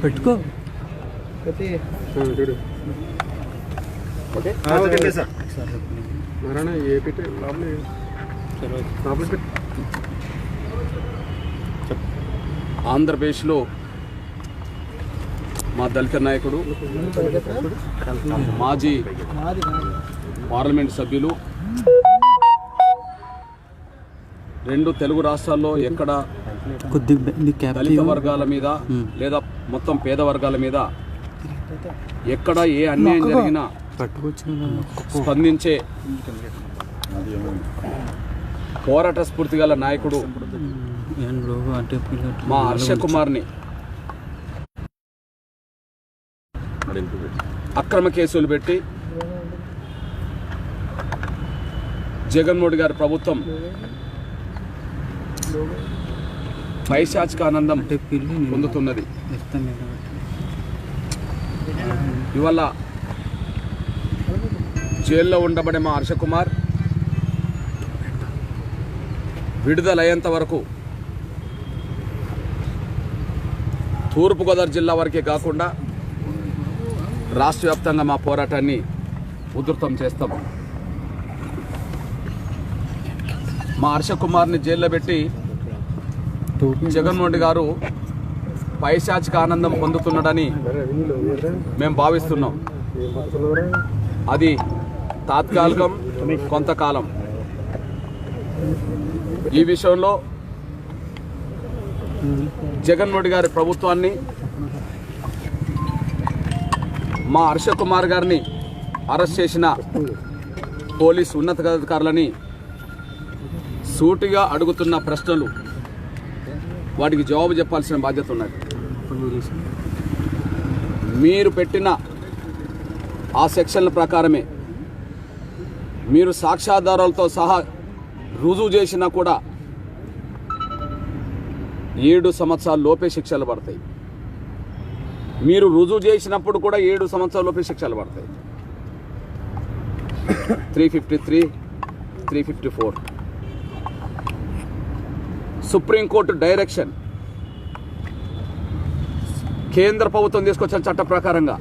పెట్టుకో ఆంధ్రప్రదేశ్లో మా దళిత నాయకుడు మాజీ పార్లమెంట్ సభ్యులు రెండు తెలుగు రాష్ట్రాల్లో ఎక్కడ దళిత వర్గాల మీద లేదా మొత్తం పేద వర్గాల మీద ఎక్కడ ఏ అన్యాయం జరిగినా స్పందించే పోరాట స్ఫూర్తి గల నాయకుడు మా హర్ష కుమార్ని అక్రమ కేసులు పెట్టి జగన్మోహన్ గారి ప్రభుత్వం పైశాచిక ఆనందం పొందుతున్నది. ఇవాళ జైల్లో ఉండబడే మా హర్ష కుమార్ విడుదలయ్యేంత వరకు తూర్పుగోదావరి జిల్లా వరకే కాకుండా రాష్ట్ర వ్యాప్తంగా మా పోరాటాన్ని ఉధృతం చేస్తాం. మా హర్ష కుమార్ని జైల్లో పెట్టి జగన్మోహన్ గారు పైశాచిక ఆనందం పొందుతున్నాడని మేము భావిస్తున్నాం. అది తాత్కాలికం, కొంతకాలం. ఈ విషయంలో జగన్మోహన్ గారి ప్రభుత్వాన్ని, మా హర్ష కుమార్ గారిని అరెస్ట్ చేసిన పోలీస్ ఉన్నతాధికారులని సూటిగా అడుగుతున్న ప్రశ్నలు, వాటికి జవాబు చెప్పాల్సిన బాధ్యత ఉన్నది. మీరు పెట్టిన ఆ సెక్షన్ల ప్రకారమే మీరు సాక్ష్యాధారాలతో సహా రుజువు చేసినా కూడా 7 సంవత్సరాల లోపే శిక్షలు పడతాయి. మీరు రుజువు చేసినప్పుడు కూడా 7 సంవత్సరాల లోపే శిక్షలు పడతాయి. 353, 354 సుప్రీంకోర్టు డైరెక్షన్, కేంద్ర ప్రభుత్వం తీసుకొచ్చిన చట్ట ప్రకారంగా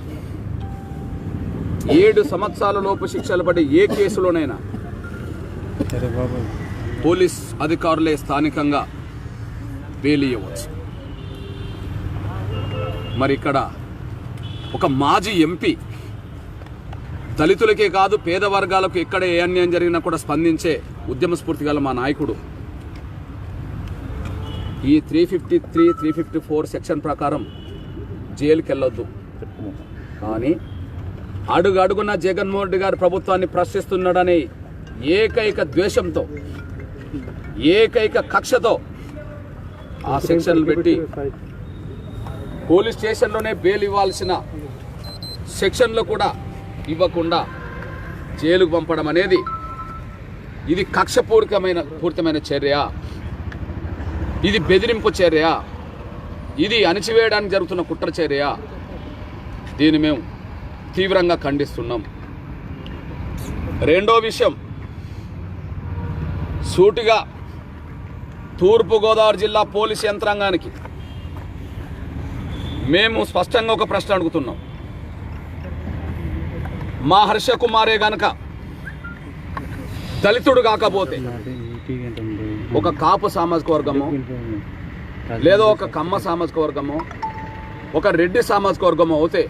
7 సంవత్సరాల లోపు శిక్షలు పడి ఏ కేసులోనైనా పోలీస్ అధికారులే స్థానికంగా బెయిల్ ఇవ్వచ్చు. మరి ఇక్కడ ఒక మాజీ ఎంపీ దళితులకే కాదు పేద వర్గాలకు ఎక్కడ ఏ అన్యాయం జరిగినా కూడా స్పందించే ఉద్యమ స్ఫూర్తి గల మా నాయకుడు ఈ 353, 354 సెక్షన్ ప్రకారం జైలుకి వెళ్ళొద్దు. కానీ అడుగడుగున జగన్మోహన్ రెడ్డి గారి ప్రభుత్వాన్ని ప్రశ్నిస్తున్నాడనే ఏకైక ద్వేషంతో, ఏకైక కక్షతో ఆ సెక్షన్లు పెట్టి పోలీస్ స్టేషన్లోనే బెయిల్ ఇవ్వాల్సిన సెక్షన్లో కూడా ఇవ్వకుండా జైలుకు పంపడం అనేది ఇది కక్షపూరితమైన చర్య, ఇది బెదిరింపు చర్య, ఇది అణిచివేయడానికి జరుగుతున్న కుట్ర చర్య. దీన్ని మేము తీవ్రంగా ఖండిస్తున్నాం. రెండో విషయం, సూటిగా తూర్పుగోదావరి జిల్లా పోలీస్ యంత్రాంగానికి మేము స్పష్టంగా ఒక ప్రశ్న అడుగుతున్నాం. మా హర్ష కుమారే గనక దళితుడు కాకపోతే ఒక కాపు సామాజిక వర్గమో, లేదా ఒక కమ్మ సామాజిక వర్గమో, ఒక రెడ్డి సామాజిక వర్గమో అవుతే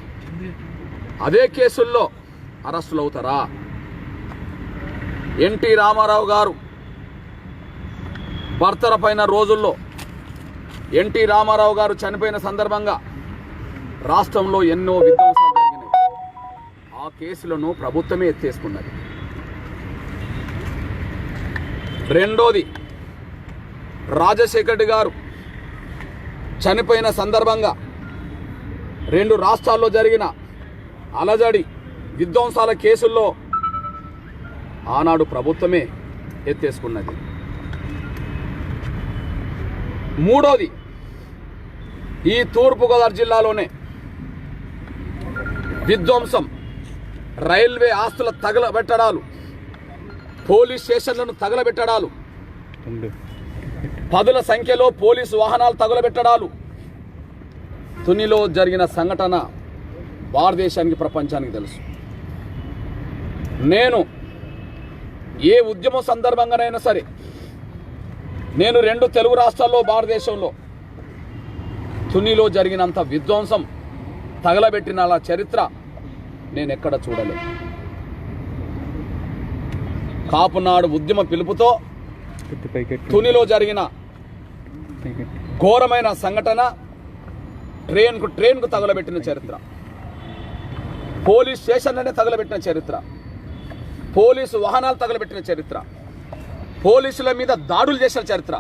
అదే కేసుల్లో అరెస్టులు అవుతారా? ఎన్టీ రామారావు గారు బర్తరపైన రోజుల్లో, ఎన్టీ రామారావు గారు చనిపోయిన సందర్భంగా రాష్ట్రంలో ఎన్నో విధ్వంసాలు జరిగినాయి. ఆ కేసులను ప్రభుత్వమే ఎత్తేసుకున్నది. రెండోది, రాజశేఖర్ రెడ్డి గారు చనిపోయిన సందర్భంగా 2 రాష్ట్రాల్లో జరిగిన అలజడి విధ్వంసాల కేసుల్లో ఆనాడు ప్రభుత్వమే ఎత్తేసుకున్నది. మూడోది, ఈ తూర్పుగోదావరి జిల్లాలోనే విధ్వంసం, రైల్వే ఆస్తుల తగలబెట్టడాలు, పోలీస్ స్టేషన్లను తగలబెట్టడాలు, పదుల సంఖ్యలో పోలీసు వాహనాలు తగలబెట్టడాలు, తునిలో జరిగిన సంఘటన భారతదేశానికి ప్రపంచానికి తెలుసు. నేను ఏ ఉద్యమం సందర్భంగానైనా సరే, నేను 2 తెలుగు రాష్ట్రాల్లో భారతదేశంలో తునిలో జరిగినంత విధ్వంసం తగలబెట్టిన చరిత్ర నేను ఎక్కడ చూడలేదు. కాపునాడు ఉద్యమ పిలుపుతో తునిలో జరిగిన ఘోరమైన సంఘటన, ట్రైన్కు తగలబెట్టిన చరిత్ర, పోలీస్ స్టేషన్లనే తగలబెట్టిన చరిత్ర, పోలీసు వాహనాలు తగలబెట్టిన చరిత్ర, పోలీసుల మీద దాడులు చేసిన చరిత్ర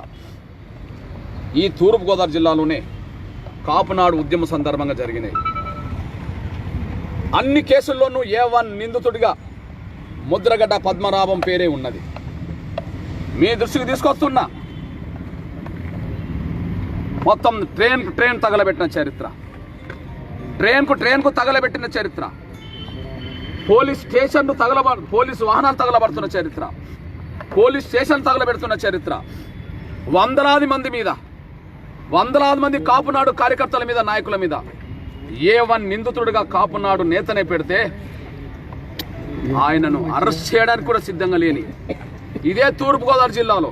ఈ తూర్పుగోదావరి జిల్లాలోనే కాపునాడు ఉద్యమ సందర్భంగా జరిగినాయి. అన్ని కేసుల్లోనూ A1 నిందితుడిగా ముద్రగడ్డ పద్మనాభం పేరే ఉన్నది. మీ దృష్టికి తీసుకొస్తున్నా, మొత్తం ట్రైన్ తగలబెట్టిన చరిత్ర, ట్రైన్కు తగలబెట్టిన చరిత్ర, పోలీస్ స్టేషన్లు పోలీసు వాహనాలు తగలబడుతున్న చరిత్ర, పోలీస్ స్టేషన్ తగలబెడుతున్న చరిత్ర, వందలాది మంది కాపునాడు కార్యకర్తల మీద, నాయకుల మీద A1 నిందితుడిగా కాపునాడు నేతనే పెడితే ఆయనను అరెస్ట్ చేయడానికి కూడా సిద్ధంగా లేని ఇదే తూర్పుగోదావరి జిల్లాలో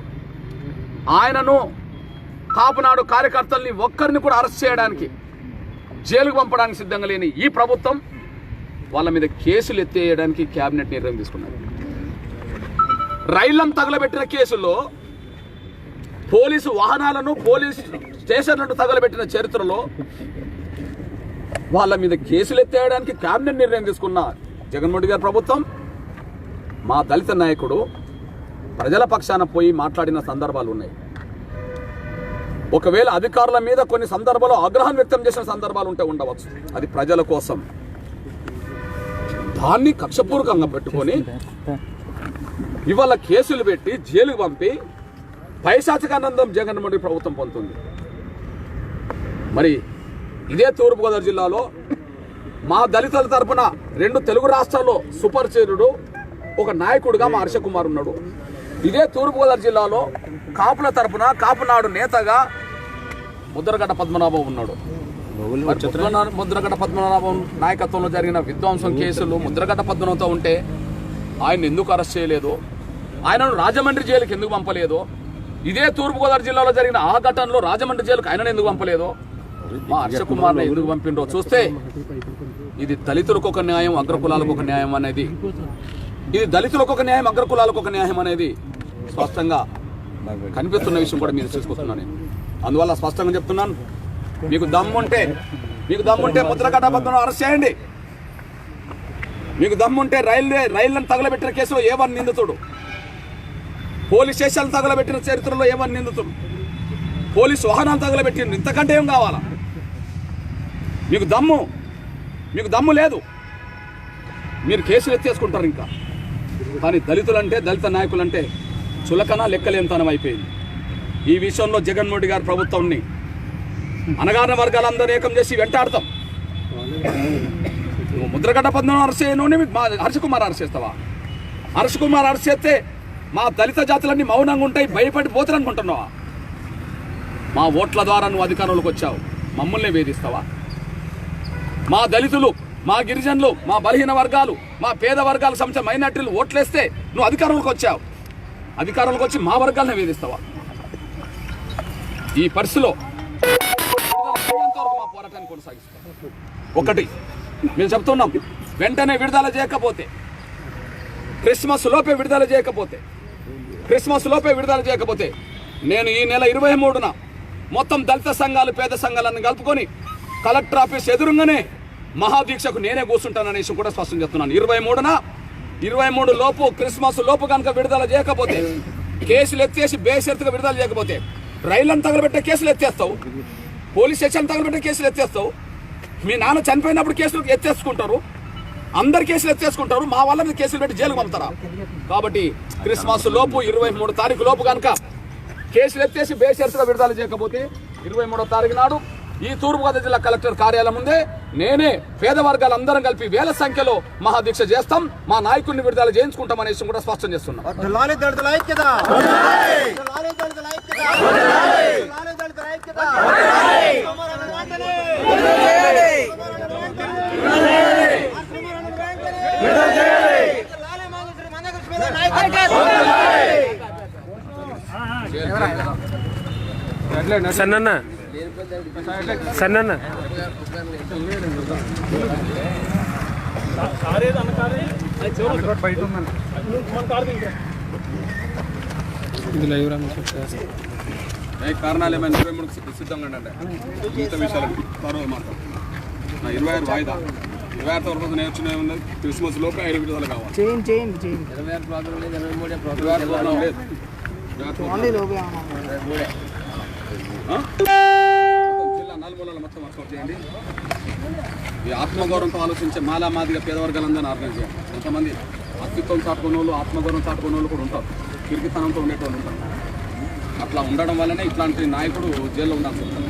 ఆయనను, కాపునాడు కార్యకర్తల్ని ఒక్కరిని కూడా అరెస్ట్ చేయడానికి, జైలుకు పంపడానికి సిద్ధంగా లేని ఈ ప్రభుత్వం వాళ్ళ మీద కేసులు ఎత్తేయడానికి కేబినెట్ నిర్ణయం తీసుకున్నది. రైళ్లను తగలబెట్టిన కేసుల్లో, పోలీసు వాహనాలను, పోలీసు స్టేషన్లను తగలబెట్టిన చరిత్రలో వాళ్ళ మీద కేసులు ఎత్తేయడానికి కేబినెట్ నిర్ణయం తీసుకున్న జగన్మోహన్ గారి ప్రభుత్వం, మా దళిత నాయకుడు ప్రజల పక్షాన పోయి మాట్లాడిన సందర్భాలు ఉన్నాయి. ఒకవేళ అధికారుల మీద కొన్ని సందర్భాల్లో ఆగ్రహం వ్యక్తం చేసిన సందర్భాలు ఉండవచ్చు. అది ప్రజల కోసం. దాన్ని కక్షపూర్వకంగా పెట్టుకొని ఇవాళ కేసులు పెట్టి జైలుకు పంపి పైశాచికానందం జగన్మోహన్ రెడ్డి ప్రభుత్వం పొందుతుంది. మరి ఇదే తూర్పుగోదావరి జిల్లాలో మా దళితుల తరపున 2 తెలుగు రాష్ట్రాల్లో సుపరిచితుడు ఒక నాయకుడిగా మా హర్షకుమార్ ఉన్నాడు. ఇదే తూర్పుగోదావరి జిల్లాలో కాపుల తరపున కాపునాడు నేతగా ముద్రగడ్డ పద్మనాభం ఉన్నాడు. ముద్రగడ్డ పద్మనాభం నాయకత్వంలో జరిగిన విధ్వంసం కేసులు ముద్రగడ్డ పద్మనాభంతో ఉంటే ఆయన ఎందుకు అరెస్ట్ చేయలేదు? ఆయనను రాజమండ్రి జైలుకి ఎందుకు పంపలేదు? ఇదే తూర్పుగోదావరి జిల్లాలో జరిగిన ఆ ఘటనలో రాజమండ్రి జైలుకి ఆయనను ఎందుకు పంపలేదు? మా హర్షకుమార్ని ఎందుకు పంపిండ్రో చూస్తే ఇది దళితులకు ఒక న్యాయం, అగ్రకులాలకు ఒక న్యాయం అనేది, ఇది దళితులకు ఒక న్యాయం, అగ్రకులాలకు ఒక న్యాయం అనేది స్పష్టంగా కనిపిస్తున్న విషయం కూడా మీరు చూసుకుంటున్నాను నేను. అందువల్ల స్పష్టంగా చెప్తున్నాను, మీకు దమ్ముంటే ముద్రగడ్డ పద్మనాభం అరెస్ట్ చేయండి. మీకు దమ్ముంటే రైళ్లను తగలబెట్టిన కేసులో A1 నిందితుడు, పోలీస్ స్టేషన్లు తగలబెట్టిన చరిత్రలో A1 నిందితుడు, పోలీసు వాహనాలు తగలబెట్టిన, ఇంతకంటే ఏం కావాలా? మీకు దమ్ము లేదు, మీరు కేసులు ఎత్తేసుకుంటారు ఇంకా. కానీ దళితులంటే, దళిత నాయకులంటే చులకన లెక్కలేనితనం అయిపోయింది. ఈ విషయంలో జగన్మోహన్ రెడ్డి గారి ప్రభుత్వాన్ని అనగారిన వర్గాలందరూ ఏకం చేసి వెంటాడతాం. నువ్వు ముద్రగడ్డ పద్మనాభం అరెస్ట్ చేయను, మా హర్షకుమార్ అరెస్ట్ చేస్తావా? హర్షకుమార్ అరెస్ట్ చేస్తే మా దళిత జాతులన్నీ మౌనంగా ఉంటాయి, భయపడిపోతారు అనుకుంటున్నావా? మా ఓట్ల ద్వారా నువ్వు అధికారంలోకి వచ్చావు, మమ్మల్ని వేధిస్తావా? మా దళితులు, మా గిరిజనులు, మా బలహీన వర్గాలు, మా పేద వర్గాలకు సంబంధించిన మైనార్టీలు ఓట్లేస్తే నువ్వు అధికారంలోకి వచ్చావు, అధికారంలోకి వచ్చి మా వర్గాలను వేధిస్తావా? ఈ పరిస్థితిలో మా పోరాటాన్ని కొనసాగిస్తాం. ఒకటి మేము చెప్తున్నాం, వెంటనే విడుదల చేయకపోతే, క్రిస్మస్ లోపే విడుదల చేయకపోతే నేను ఈ నెల 23న మొత్తం దళిత సంఘాలు, పేద సంఘాలను కలుపుకొని కలెక్టర్ ఆఫీస్ ఎదురుగానే మహాదీక్షకు నేనే కూర్చుంటాననేసి కూడా స్పష్టం చేస్తున్నాను. 23 లోపు, క్రిస్మస్ లోపు కనుక విడుదల చేయకపోతే, కేసులు ఎత్తేసి బేషరతుగా విడుదల చేయకపోతే రైళ్లను తగలబెట్టే కేసులు ఎత్తేస్తావు, పోలీస్ స్టేషన్ తగలబెట్టే కేసులు ఎత్తేస్తావు, మీ నాన్న చనిపోయినప్పుడు కేసులు ఎత్తేసుకుంటారు, అందరు కేసులు ఎత్తేసుకుంటారు, మా వాళ్ళని కేసులు పెట్టి జైలుకు పంపుతారా? కాబట్టి క్రిస్మస్ లోపు 23 తారీఖు లోపు కనుక కేసులు ఎత్తేసి బేషరతుగా విడుదల చేయకపోతే 23వ తారీఖు నాడు ఈ తూర్పుగోదావరి జిల్లా కలెక్టర్ కార్యాలయం ముందే నేనే పేద వర్గాలందరం కలిపి వేల సంఖ్యలో మహాదీక్ష చేస్తాం, మా నాయకుడిని విడుదల చేయించుకుంటాం అనేసి కూడా స్పష్టం చేస్తున్నాం. సన్న సన్న కారణాలు ఏమైనా 23 సిద్ధంగా ఉండండి. ఇంత విషయాలు తర్వాత మాట్లాడు. 26 వాయిదా 26 తర్వాత నేను వచ్చిన ఉన్నది క్రిస్మస్ లోపు 5 విడుదల కావాలి. జిల్లా నలుమూలల మొత్తం వర్కౌట్ చేయండి. ఈ ఆత్మగౌరవంతో ఆలోచించే మాలామాదిగా పేదవర్గాలందరినీ ఆర్గనైజ్ చేయండి. కొంతమంది అస్తిత్వం చాటుకున్న వాళ్ళు, ఆత్మగౌరవం చాటుకున్న వాళ్ళు కూడా ఉంటారు, కిరికితనంతో ఉండేటోళ్ళు ఉంటారు. అట్లా ఉండడం వల్లనే ఇట్లాంటి నాయకుడు జైల్లో ఉండాల్సి ఉంటుంది.